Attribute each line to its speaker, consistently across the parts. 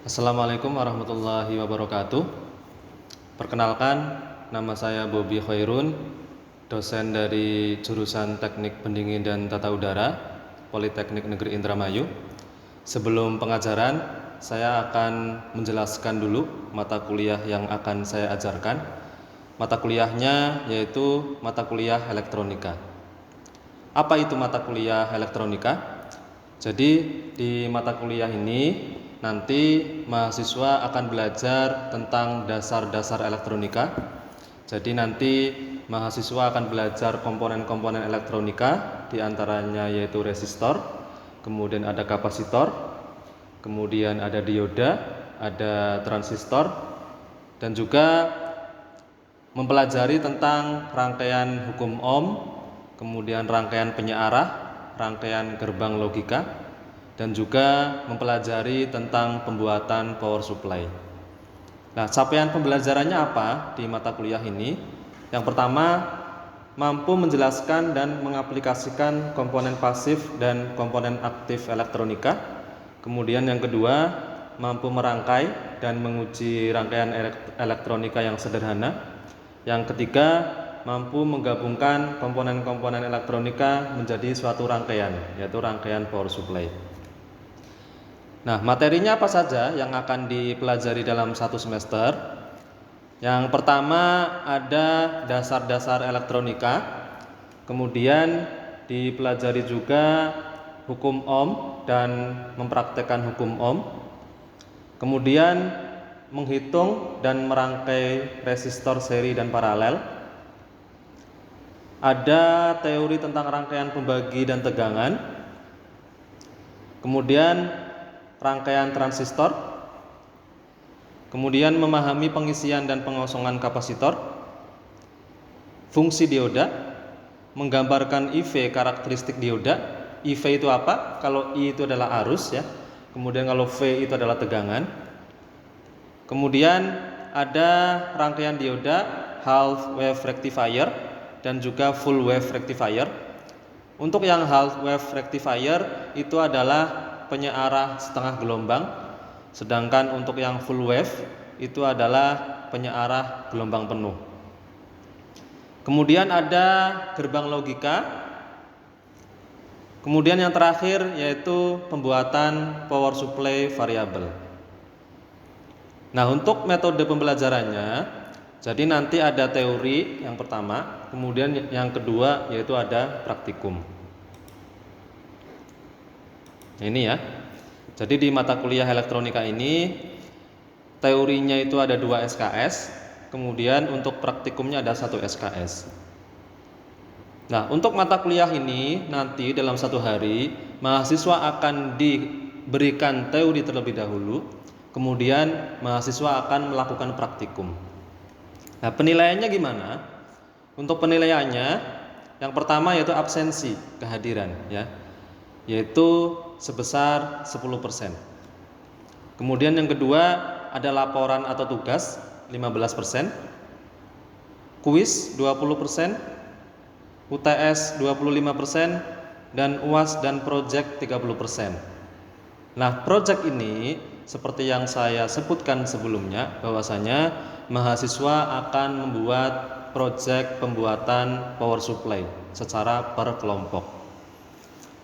Speaker 1: Assalamualaikum warahmatullahi wabarakatuh. Perkenalkan, nama saya Bobi Khairun, dosen dari jurusan Teknik Pendingin dan Tata Udara, Politeknik Negeri Indramayu. Sebelum pengajaran, saya akan menjelaskan dulu mata kuliah yang akan saya ajarkan. Mata kuliahnya yaitu mata kuliah elektronika. Apa itu mata kuliah elektronika? Jadi di mata kuliah ini nanti mahasiswa akan belajar tentang dasar-dasar elektronika. Jadi nanti mahasiswa akan belajar komponen-komponen elektronika, diantaranya yaitu resistor, kemudian ada kapasitor, kemudian ada dioda, ada transistor, dan juga mempelajari tentang rangkaian hukum Ohm, kemudian rangkaian penyearah, rangkaian gerbang logika, dan juga mempelajari tentang pembuatan power supply. Nah, capaian pembelajarannya apa di mata kuliah ini? Yang pertama, mampu menjelaskan dan mengaplikasikan komponen pasif dan komponen aktif elektronika. Kemudian yang kedua, mampu merangkai dan menguji rangkaian elektronika yang sederhana. Yang ketiga, mampu menggabungkan komponen-komponen elektronika menjadi suatu rangkaian, yaitu rangkaian power supply. Nah, materinya apa saja yang akan dipelajari dalam satu semester? Yang pertama ada dasar-dasar elektronika, kemudian dipelajari juga hukum Ohm dan mempraktekkan hukum Ohm, kemudian menghitung dan merangkai resistor seri dan paralel. Ada teori tentang rangkaian pembagi dan tegangan, kemudian rangkaian transistor, kemudian memahami pengisian dan pengosongan kapasitor, fungsi dioda, menggambarkan IV karakteristik dioda. IV itu apa? Kalau I itu adalah arus ya. Kemudian kalau V itu adalah tegangan. Kemudian ada rangkaian dioda, half wave rectifier dan juga full wave rectifier. Untuk yang half wave rectifier itu adalah penyearah setengah gelombang, sedangkan untuk yang full wave itu adalah penyearah gelombang penuh. Kemudian ada gerbang logika. Kemudian yang terakhir yaitu pembuatan power supply variabel. Nah, untuk metode pembelajarannya, jadi nanti ada teori yang pertama, kemudian yang kedua yaitu ada praktikum. Ini ya. Jadi di mata kuliah elektronika ini teorinya itu ada 2 SKS, kemudian untuk praktikumnya ada 1 SKS. Nah, untuk mata kuliah ini nanti dalam satu hari mahasiswa akan diberikan teori terlebih dahulu. Kemudian mahasiswa akan melakukan praktikum. Nah, penilaiannya gimana? Untuk penilaiannya, yang pertama yaitu absensi kehadiran ya, yaitu sebesar 10%. Kemudian yang kedua ada laporan atau tugas 15%, kuis 20%, UTS 25%, dan UAS dan project 30%. Nah, project ini seperti yang saya sebutkan sebelumnya, bahwasanya mahasiswa akan membuat proyek pembuatan power supply secara per kelompok.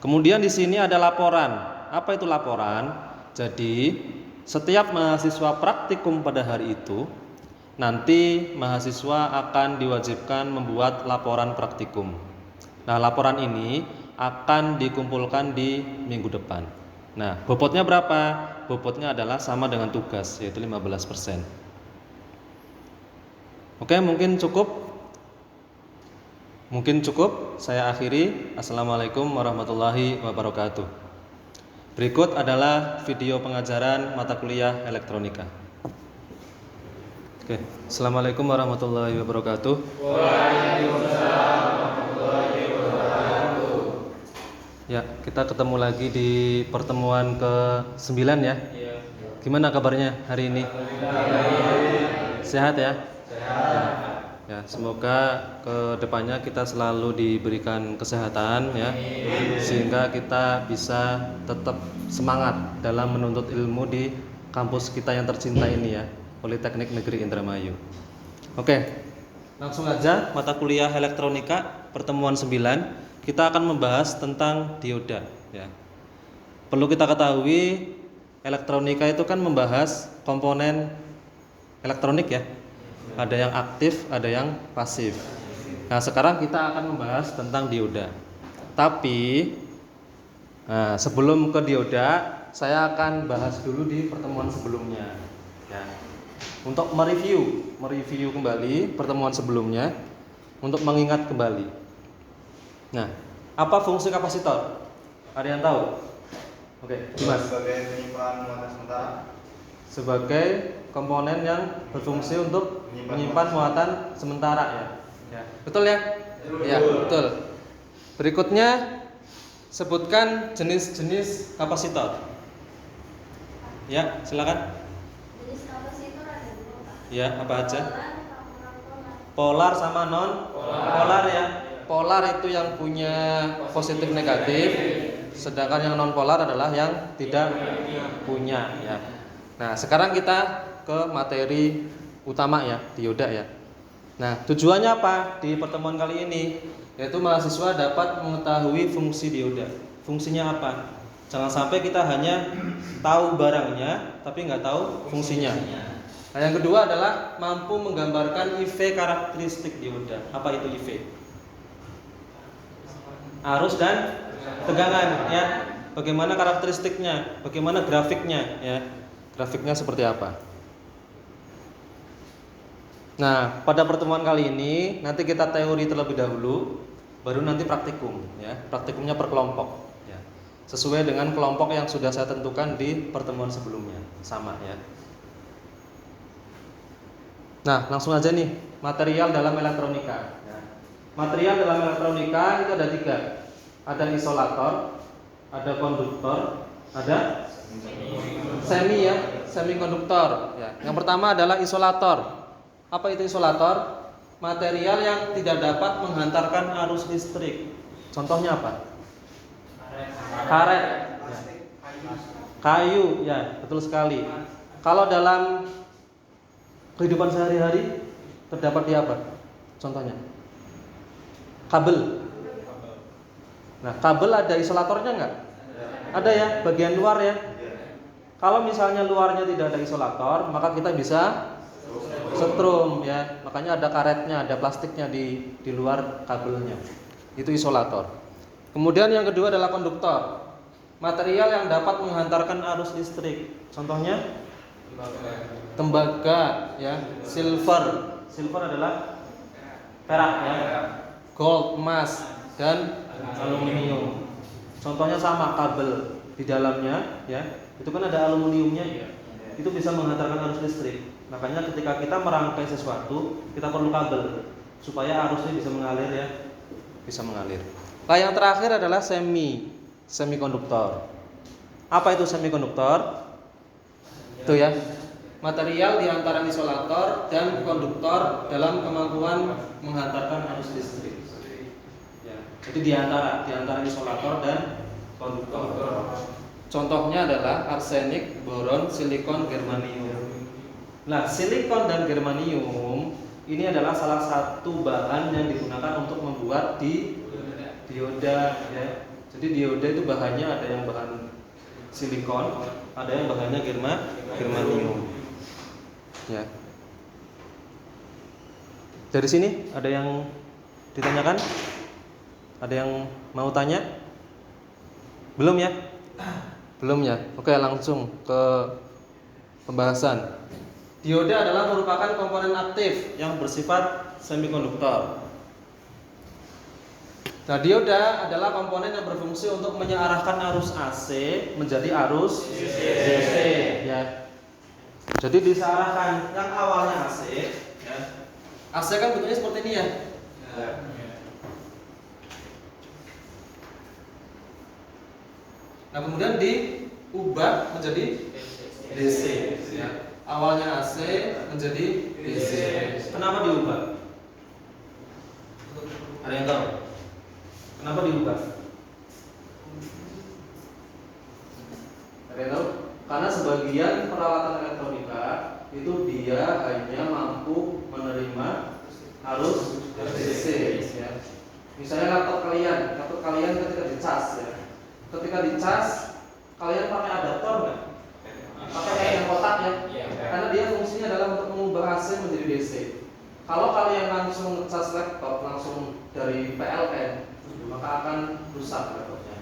Speaker 1: Kemudian di sini ada laporan. Apa itu laporan? Jadi setiap mahasiswa praktikum pada hari itu, nanti mahasiswa akan diwajibkan membuat laporan praktikum. Nah, laporan ini akan dikumpulkan di minggu depan. Nah, bobotnya berapa? Bobotnya adalah sama dengan tugas, yaitu 15%. Oke, mungkin cukup. Saya akhiri. Assalamualaikum warahmatullahi wabarakatuh. Berikut adalah video pengajaran mata kuliah elektronika. Oke, Assalamualaikum warahmatullahi wabarakatuh.
Speaker 2: Waalaikumsalam warahmatullahi wabarakatuh.
Speaker 1: Ya, kita ketemu lagi di pertemuan ke-9 ya. Gimana kabarnya hari ini? Sehat ya?
Speaker 2: Sehat.
Speaker 1: Ya, semoga ke depannya kita selalu diberikan kesehatan ya, sehingga kita bisa tetap semangat dalam menuntut ilmu di kampus kita yang tercinta ini ya, Politeknik Negeri Indramayu. Oke, langsung aja mata kuliah elektronika pertemuan 9. Kita akan membahas tentang dioda ya. Perlu kita ketahui elektronika itu kan membahas komponen elektronik ya. Ada yang aktif, ada yang pasif. Nah, sekarang kita akan membahas tentang dioda. Tapi sebelum ke dioda, saya akan bahas dulu di pertemuan sebelumnya ya. Untuk mereview kembali pertemuan sebelumnya untuk mengingat kembali. Nah, apa fungsi kapasitor? Ada yang tahu? Oke, Dimas.
Speaker 2: Sebagai penyimpan muatan sementara.
Speaker 1: Sebagai komponen yang berfungsi untuk menyimpan muatan sementara ya. Ya. Betul ya? Ya, betul. Berikutnya sebutkan jenis-jenis kapasitor. Ya, silakan.
Speaker 3: Jenis kapasitor ada dua, Pak.
Speaker 1: Ya, apa aja?
Speaker 3: Polar,
Speaker 1: Polar sama non polar ya. Polar itu yang punya positif negatif, sedangkan yang non polar adalah yang tidak punya ya. Nah, sekarang kita ke materi utama ya, dioda ya. Nah, tujuannya apa di pertemuan kali ini? Yaitu mahasiswa dapat mengetahui fungsi dioda. Fungsinya apa? Jangan sampai kita hanya tahu barangnya tapi nggak tahu fungsinya. Nah, yang kedua adalah mampu menggambarkan IV karakteristik dioda. Apa itu IV? Arus dan tegangan ya. Bagaimana karakteristiknya? Bagaimana grafiknya ya? Grafiknya seperti apa? Nah, pada pertemuan kali ini nanti kita teori terlebih dahulu, baru nanti praktikum ya. Praktikumnya per kelompok ya. Sesuai dengan kelompok yang sudah saya tentukan di pertemuan sebelumnya, sama ya. Nah, langsung aja nih, material dalam elektronika ya. Material dalam elektronika itu ada 3. Ada isolator, ada konduktor, ada semikonduktor ya. Yang pertama adalah isolator. Apa itu isolator? Material yang tidak dapat menghantarkan arus listrik. Contohnya apa? Karet ya. Kayu ya, betul sekali. Kalau dalam kehidupan sehari-hari terdapat di apa? Contohnya kabel. Nah, kabel ada isolatornya enggak? Ada ya, bagian luar ya. Kalau misalnya luarnya tidak ada isolator, maka kita bisa setrum ya. Makanya ada karetnya, ada plastiknya di luar kabelnya. Itu isolator. Kemudian yang kedua adalah konduktor. Material yang dapat menghantarkan arus listrik. Contohnya tembaga ya, silver. Silver adalah perak ya. Gold, emas dan aluminium. Contohnya sama, kabel di dalamnya ya. Itu kan ada aluminiumnya ya. Itu bisa menghantarkan arus listrik. Makanya ketika kita merangkai sesuatu, kita perlu kabel supaya arusnya bisa mengalir ya. Bisa mengalir. Nah, yang terakhir adalah semikonduktor. Apa itu semikonduktor? Itu ya. Material di antara isolator dan konduktor dalam kemampuan menghantarkan arus listrik. Ya. Jadi di antara isolator dan konduktor. Contohnya adalah arsenik, boron, silikon, germanium. Nah, silikon dan germanium ini adalah salah satu bahan yang digunakan untuk membuat dioda ya. Jadi dioda itu bahannya ada yang bahan silikon, ada yang bahannya germanium. Ya. Dari sini ada yang ditanyakan? Ada yang mau tanya? Belum ya? Belum ya? Oke, langsung ke pembahasan. Dioda adalah merupakan komponen aktif yang bersifat semikonduktor. Nah, dioda adalah komponen yang berfungsi untuk menyearahkan arus AC menjadi arus DC ya. Jadi disearahkan yang awalnya AC ya. AC kan bentuknya seperti ini ya. Nah, kemudian diubah menjadi DC ya. Awalnya AC menjadi DC. Kenapa diubah? Ada yang tahu? Kenapa diubah? Ada yang tahu? Karena sebagian peralatan elektronika itu dia hanya mampu menerima arus DC ya. Misalnya laptop kalian ketika dicas ya. Ketika dicas kalian pakai adaptor nggak? Pakai kayak yang kotak ya. Karena dia fungsinya adalah untuk mengubah AC menjadi DC. Kalau kalian langsung ngecas laptop langsung dari PLN, maka akan rusak laptopnya.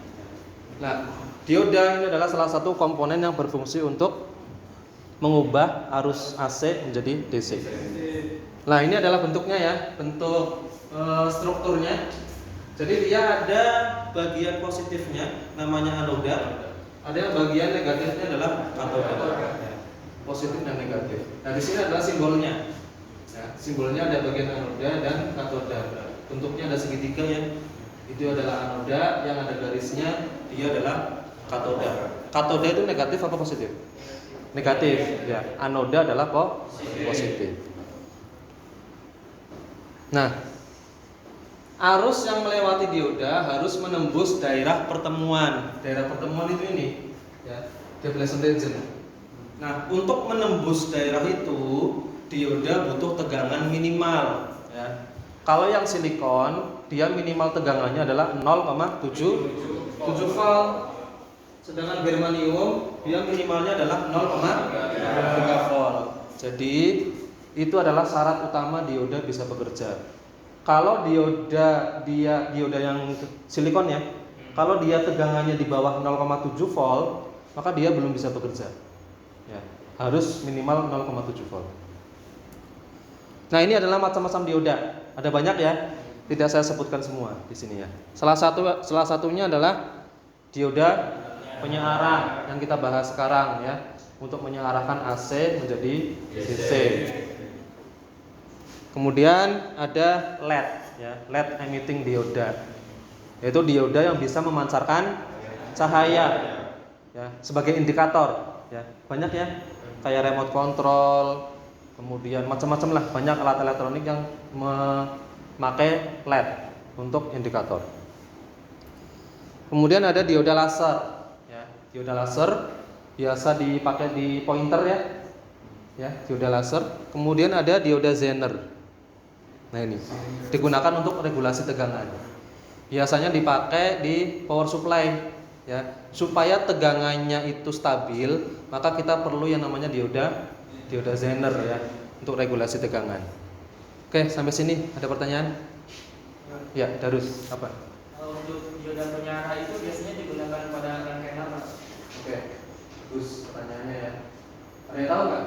Speaker 1: Nah, dioda ini adalah salah satu komponen yang berfungsi untuk mengubah arus AC menjadi DC. Nah, ini adalah bentuknya ya, bentuk strukturnya. Jadi dia ada bagian positifnya namanya anoda, ada yang bagian negatifnya adalah katoda. Positif dan negatif. Nah, di sini adalah simbolnya. Ya, simbolnya ada bagian anoda dan katoda. Bentuknya ada segitiga ya. Itu adalah anoda, yang ada garisnya dia adalah katoda. Katoda itu negatif apa positif? Negatif. Ya, anoda adalah positif. Nah, arus yang melewati dioda harus menembus daerah pertemuan. Daerah pertemuan itu ini, ya, depletion region. Nah, untuk menembus daerah itu, dioda butuh tegangan minimal. Ya. Kalau yang silikon, dia minimal tegangannya adalah 0,7 volt. Sedangkan germanium, dia minimalnya adalah 0,3 volt. Jadi itu adalah syarat utama dioda bisa bekerja. Kalau dioda yang silikon ya, kalau dia tegangannya di bawah 0,7 volt, maka dia belum bisa bekerja. Ya, harus minimal 0,7 volt. Nah, ini adalah macam-macam dioda. Ada banyak ya. Tidak saya sebutkan semua di sini ya. Salah satunya adalah dioda penyearah yang kita bahas sekarang ya, untuk menyearahkan AC menjadi DC. Kemudian ada LED ya, LED emitting dioda. Yaitu dioda yang bisa memancarkan cahaya ya, sebagai indikator ya. Banyak ya, kayak remote control, kemudian macam-macam lah, banyak alat elektronik yang memakai LED untuk indikator. Kemudian ada dioda laser ya. Dioda laser biasa dipakai di pointer ya. Ya, dioda laser. Kemudian ada dioda Zener. Nah, ini digunakan untuk regulasi tegangan. Biasanya dipakai di power supply ya. Supaya tegangannya itu stabil, maka kita perlu yang namanya dioda Zener ya, untuk regulasi tegangan. Oke, sampai sini ada pertanyaan? Ya, Darus, apa?
Speaker 4: Untuk dioda penyearah itu biasanya digunakan pada rangkaian apa?
Speaker 1: Oke, terus pertanyaannya ya. Ada yang tahu nggak?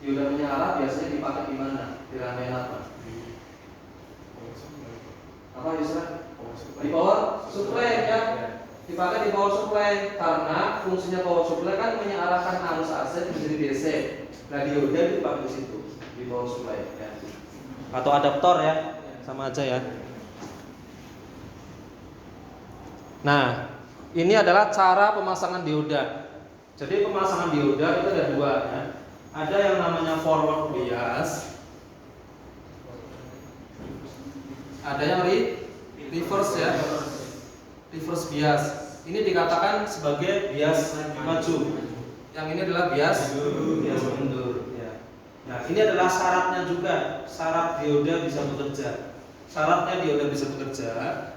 Speaker 1: Dioda penyearah biasanya dipakai di mana? Di rangkaian apa? Apa Yusra? Di power supply ya. Dipakai di power supply karena fungsinya power supply kan menyearahkan arus AC menjadi DC. Nah, dioda itu dipakai di situ, di power supply ya. Atau adaptor ya, sama aja ya. Nah, ini adalah cara pemasangan dioda. Jadi pemasangan dioda itu ada dua ya. Ada yang namanya forward bias, ada yang reverse ya. Reverse bias. Ini dikatakan sebagai bias maju. Yang ini adalah bias mundur ya. Nah, ini adalah syaratnya juga. Syarat dioda bisa bekerja. Syaratnya dioda bisa bekerja,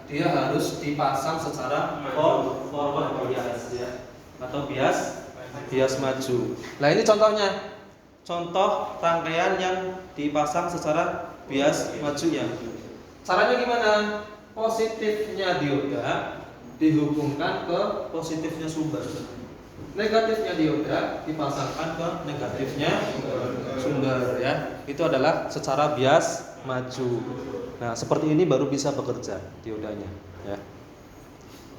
Speaker 1: dia harus dipasang secara forward bias ya, atau bias maju. Nah, ini contohnya. Contoh rangkaian yang dipasang secara bias maju ya. Caranya gimana? Positifnya dioda dihubungkan ke positifnya sumber. Negatifnya dioda dipasangkan ke negatifnya sumber ya. Itu adalah secara bias maju. Nah, seperti ini baru bisa bekerja diodanya ya.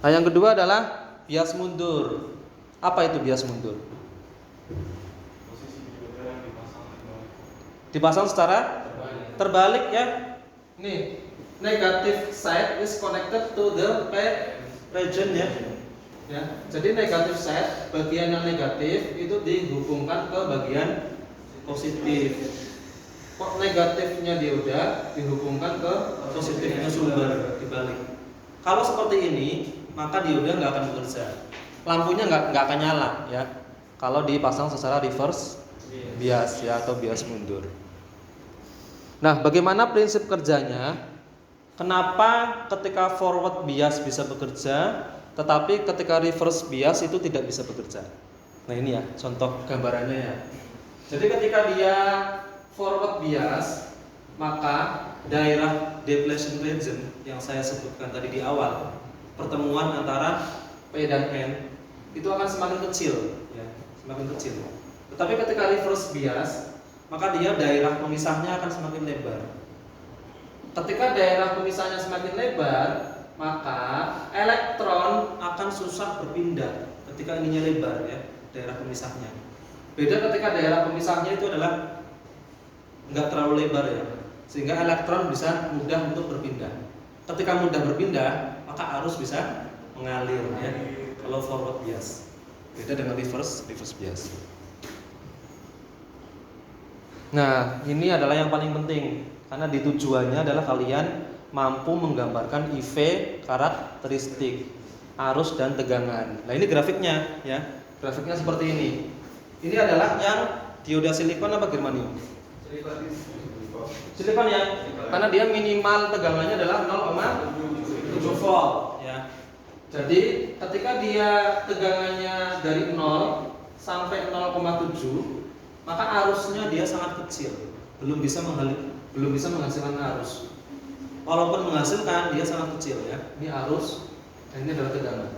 Speaker 1: Nah, yang kedua adalah bias mundur. Apa itu bias mundur? Dipasang secara terbalik ya. Nih, negative side is connected to the P region ya. Ya, jadi negatif side, bagian yang negatif itu dihubungkan ke bagian positif. Kok negatifnya dioda dihubungkan ke positifnya sumber dibalik. Kalau seperti ini, maka dioda nggak akan bekerja. Lampunya nggak akan nyala ya. kalau dipasang secara reverse bias ya, atau bias mundur. Nah, bagaimana prinsip kerjanya? Kenapa ketika forward bias bisa bekerja, tetapi ketika reverse bias itu tidak bisa bekerja? Nah, ini ya contoh gambarannya ya. Jadi ketika dia forward bias, maka daerah depletion region yang saya sebutkan tadi di awal, pertemuan antara P dan N itu akan semakin kecil ya, semakin kecil. Tetapi ketika reverse bias, maka dia daerah pemisahnya akan semakin lebar. Ketika daerah pemisahnya semakin lebar, maka elektron akan susah berpindah ketika ininya lebar ya, daerah pemisahnya. Beda ketika daerah pemisahnya itu adalah enggak terlalu lebar ya, sehingga elektron bisa mudah untuk berpindah. Ketika mudah berpindah, maka arus bisa mengalir ya, kalau forward bias. Beda dengan reverse bias. Nah, ini adalah yang paling penting, karena tujuannya adalah kalian mampu menggambarkan IV karakteristik arus dan tegangan. Nah, ini grafiknya ya. Grafiknya seperti ini. Ini adalah yang dioda silikon apa germanium? Silikon ya. Karena dia minimal tegangannya adalah 0,7 volt ya. Jadi, ketika dia tegangannya dari 0 sampai 0,7, maka arusnya dia sangat kecil, belum bisa menghasilkan arus. Walaupun menghasilkan, dia sangat kecil ya. Ini arus, dan ini adalah tegangan.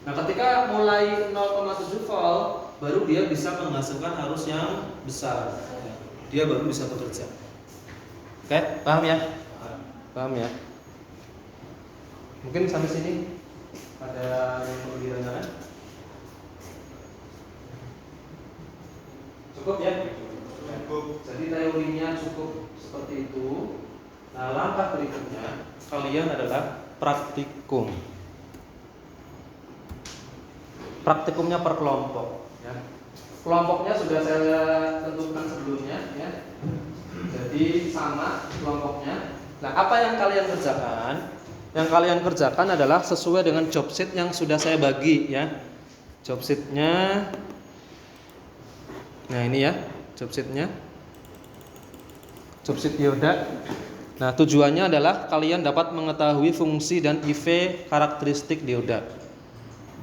Speaker 1: Nah, ketika mulai 0,7 volt, baru dia bisa menghasilkan arus yang besar. Dia baru bisa bekerja. Oke, paham ya? Paham ya? Mungkin sampai sini ada yang perlu ditanyakan? Cukup ya? Cukup. Jadi teorinya cukup seperti itu. Nah, langkah berikutnya kalian adalah praktikum. Praktikumnya per kelompok ya. Kelompoknya sudah saya tentukan sebelumnya ya. Jadi sama kelompoknya. Nah, apa yang kalian kerjakan? Yang kalian kerjakan adalah sesuai dengan job sheet yang sudah saya bagi ya. Job sheetnya. Nah, ini ya job sheetnya. Job sheet dioda. Nah, tujuannya adalah kalian dapat mengetahui fungsi dan IV karakteristik dioda.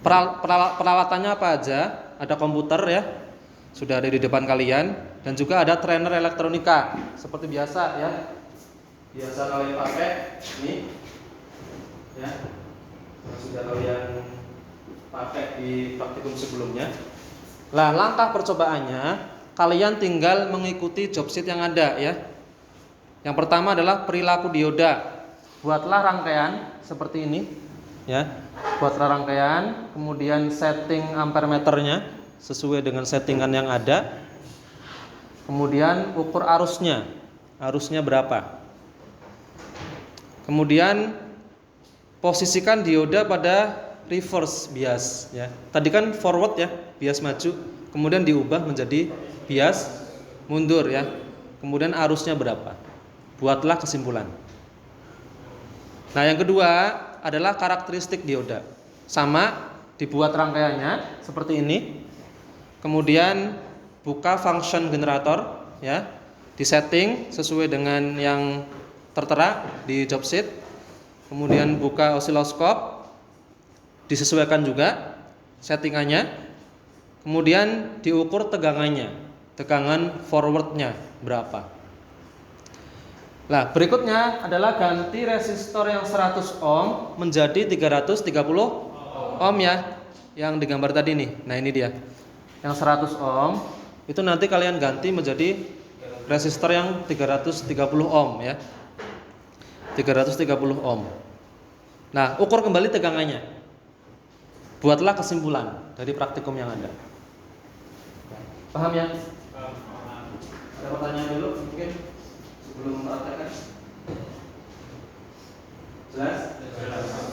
Speaker 1: Peralatannya apa aja? Ada komputer ya, sudah ada di depan kalian, dan juga ada trainer elektronika seperti biasa ya. Biasa kalian pakai ini ya, yang sudah kalian pakai di praktikum sebelumnya. Nah, langkah percobaannya kalian tinggal mengikuti job sheet yang ada ya. Yang pertama adalah perilaku dioda. Buatlah rangkaian seperti ini ya. Buatlah rangkaian, kemudian setting ampere meternya sesuai dengan settingan yang ada. Kemudian ukur arusnya. Arusnya berapa? Kemudian posisikan dioda pada reverse bias ya. Tadi kan forward ya, bias maju, kemudian diubah menjadi bias mundur ya. Kemudian arusnya berapa? Buatlah kesimpulan. Nah, yang kedua adalah karakteristik dioda. Sama, dibuat rangkaiannya seperti ini. Kemudian buka function generator ya. Disetting sesuai dengan yang tertera di job sheet. Kemudian buka osiloskop, disesuaikan juga settingannya. Kemudian diukur tegangannya, tegangan forwardnya berapa. Nah, berikutnya adalah ganti resistor yang 100 ohm menjadi 330 ohm ya, yang digambar tadi nih. Nah, ini dia. Yang 100 ohm itu nanti kalian ganti menjadi resistor yang 330 ohm ya. 330 ohm. Nah, ukur kembali tegangannya. Buatlah kesimpulan dari praktikum yang ada. Paham ya? Ada pertanyaan dulu mungkin sebelum praktekkan? Jelas?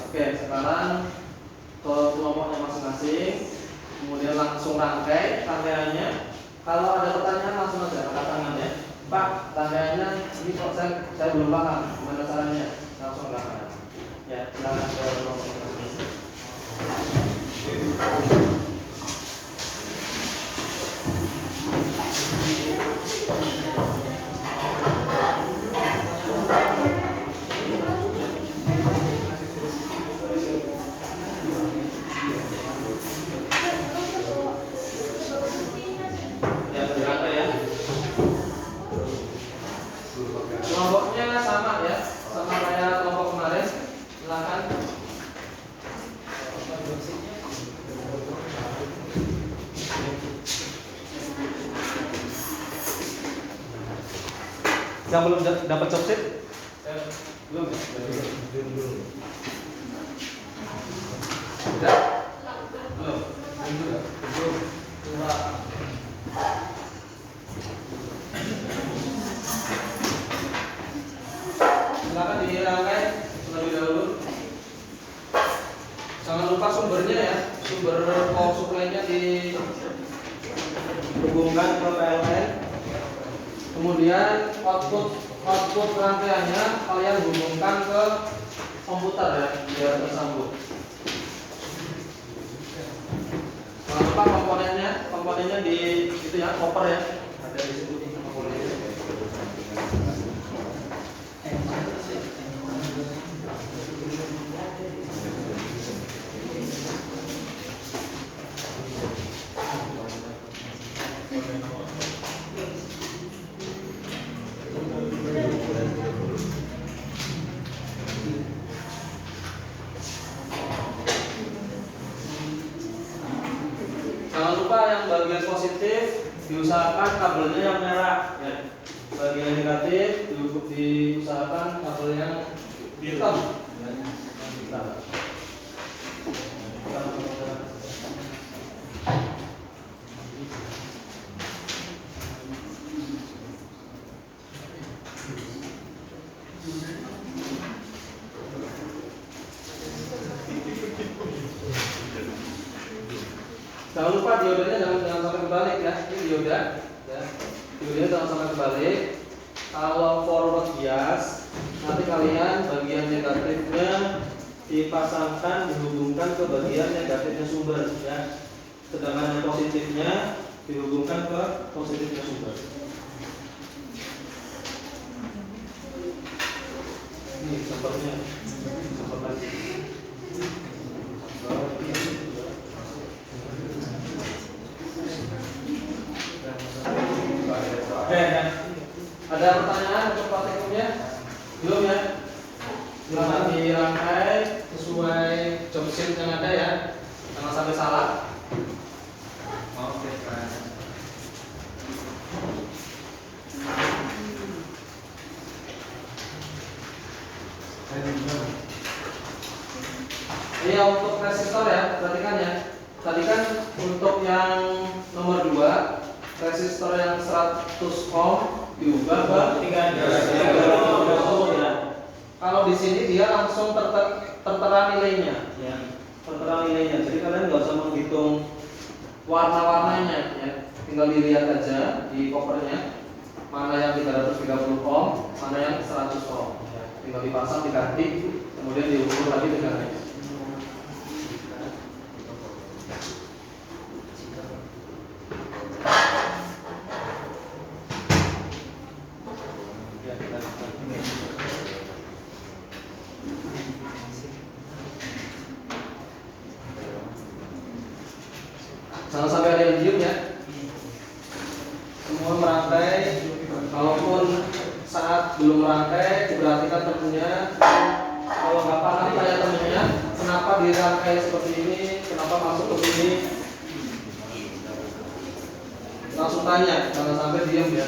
Speaker 1: Oke, sekarang ke kelompoknya masing-masing. Kemudian langsung rangkaiannya. Kalau ada pertanyaan langsung aja angkat tangan ya. Pak, rangkaiannya ini kok saya belum paham gimana caranya. Langsung rangkaian. Ya, silakan ke kelompoknya masing-masing.
Speaker 4: Yang dirangkai ya. Kelompoknya sama ya, sama kayak kelompok kemarin. Silakan.
Speaker 1: Yang belum dapat job sheet?
Speaker 4: Belum. Sudah? Belum. Dua. Silakan dirangkai terlebih dahulu. Jangan lupa sumbernya ya, sumber power supply-nya dihubungkan ke PLN. Kemudian output rangkaiannya kalian hubungkan ke komputer ya, biar tersambung. Jangan lupa komponennya di itu ya, koper ya, ada di situ komponennya. Jangan lupa yang bagian positif diusahakan kabelnya yang merah ya. Bagian negatif diusahakan kabel yang hitam ya. Hitam. Jangan lupa diodanya jangan sampai kebalik ya. Ini dioda ya. Diodanya jangan sampai kebalik. Kalau forward bias, nanti kalian bagian negatifnya dipasangkan dihubungkan ke bagian negatifnya sumber ya. Sedangkan yang positifnya dihubungkan ke positifnya sumber. Ini contohnya. Contoh lagi. Ada pertanyaan untuk praktikumnya? Belum ya? Silakan dirangkai sesuai job sheet yang ada ya. Jangan sampai salah. Oke, ini untuk resistor ya, perhatikan ya. Tadi kan untuk yang nomor 2 resistor yang 100 ohm diubah ke 330 ohm ya. Kalau di sini dia langsung tertera nilainya ya. Tertera nilainya. Jadi kalian nggak usah menghitung warna-warnanya ya. Tinggal dilihat aja di covernya mana yang 330 ohm, mana yang 100 ohm ya. Tinggal dipasang, diganti, kemudian diukur lagi tegangannya. Jangan sampai ada yang diem ya. Semua merangkai. Kalaupun saat belum merangkai, diperhatikan temennya. Kalau nggak paham tanya temennya, kenapa dirangkai seperti ini, kenapa masuk ke sini. Langsung tanya, jangan sampai diem ya.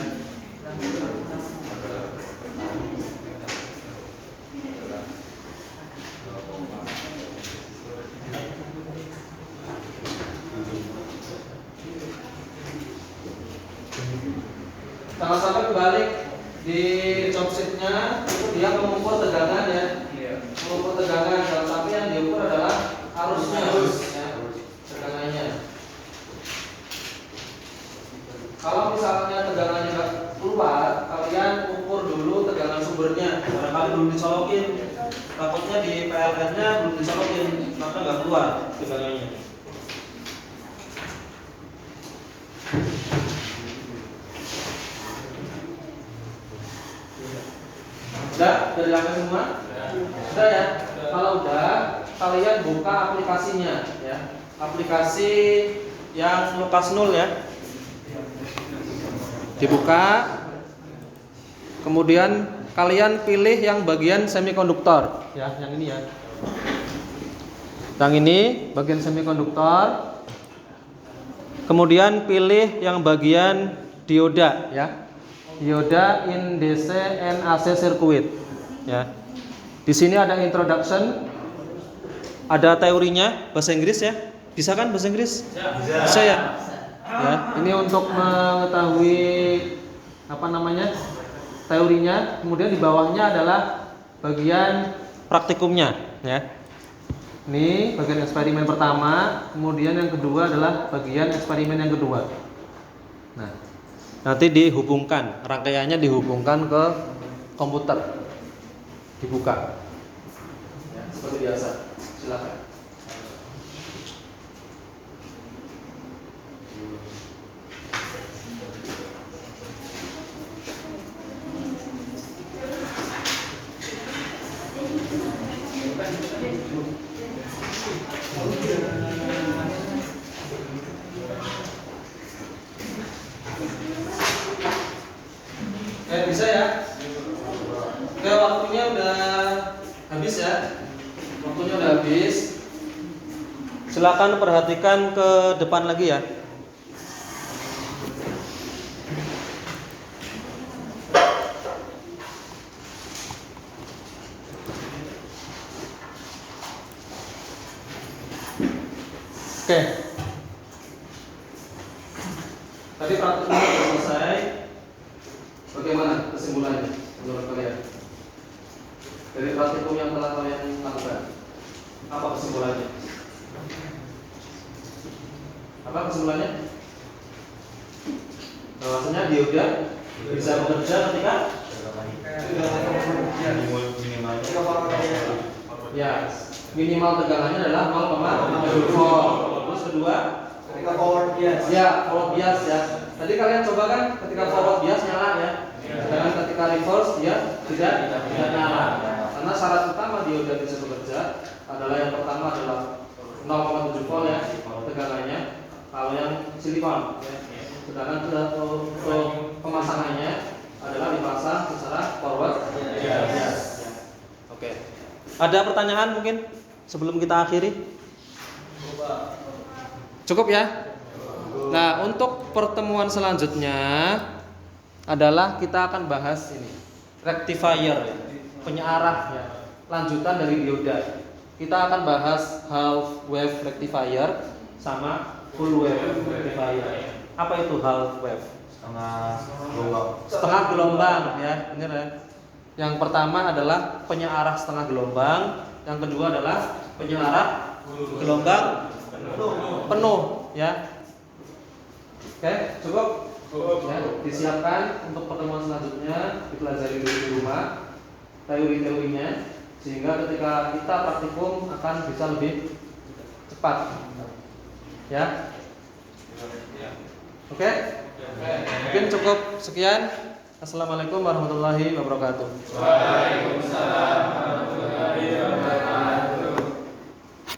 Speaker 4: Jangan sampai kebalik di job sheet-nya itu dia mengukur tegangan ya. Mengukur tegangan, jangan sampai yang diukur adalah arusnya ya, tegangannya. Kalau misalnya tegangannya nggak keluar, kalian ukur dulu tegangan sumbernya. Barangkali belum disolokin, takutnya di PLN-nya belum disolokin, maka nggak keluar tegangannya. Sudah dilakukan semua? Sudah ya? Kalau udah, kalian buka aplikasinya ya. Aplikasi yang Lukas Nul ya. Dibuka. Kemudian kalian pilih yang bagian semikonduktor ya, yang ini ya. Yang ini bagian semikonduktor. Kemudian pilih yang bagian dioda ya. Dioda in DC and AC circuit ya. Di sini ada introduction, ada teorinya bahasa Inggris ya. Bisa kan bahasa Inggris? Bisa ya. Ya, ini untuk mengetahui apa namanya? Teorinya. Kemudian di bawahnya adalah bagian praktikumnya ya. Ini bagian eksperimen pertama, kemudian yang kedua adalah bagian eksperimen yang kedua. Nah, nanti dihubungkan, rangkaiannya dihubungkan ke komputer, dibuka ya, seperti biasa. Silakan. Bisa ya? Oke, waktunya udah habis ya. Waktunya udah habis. Silakan perhatikan ke depan lagi ya. Oke. Tadi praktiknya sudah selesai. Bagaimana kesimpulannya menurut kalian? Dari praktikum yang telah kalian lakukan, apa kesimpulannya? Apa kesimpulannya? Bahwasanya dioda bisa bekerja ketika ya minimal tegangannya adalah 0,7 volt. Terus kedua,
Speaker 2: Ketika forward bias.
Speaker 4: ya forward bias ya. Tadi kalian coba kan ketika forward bias nyala ya. Sedangkan ketika reverse dia tidak nyala. Karena syarat utama dioda bisa bekerja adalah yang pertama adalah 0,7 volt ya tegangannya. Kalau yang silikon ya. Sedangkan untuk pemasangannya adalah dipasang secara forward bias. Oke. Ada pertanyaan mungkin sebelum kita akhiri? Cukup ya? Nah, untuk pertemuan selanjutnya adalah kita akan bahas ini rectifier ya, penyearah ya, lanjutan dari dioda. Kita akan bahas half wave rectifier sama full wave rectifier. Apa itu half wave? Setengah gelombang ya, benar ya. Yang pertama adalah penyearah setengah gelombang, yang kedua adalah penyearah gelombang penuh ya. Oke, cukup? Ya, disiapkan untuk pertemuan selanjutnya, dipelajari dulu di rumah teori-teorinya sehingga ketika kita praktikum akan bisa lebih cepat. Ya. Oke? Mungkin cukup sekian. Assalamualaikum warahmatullahi wabarakatuh.
Speaker 2: Waalaikumsalam warahmatullahi wabarakatuh.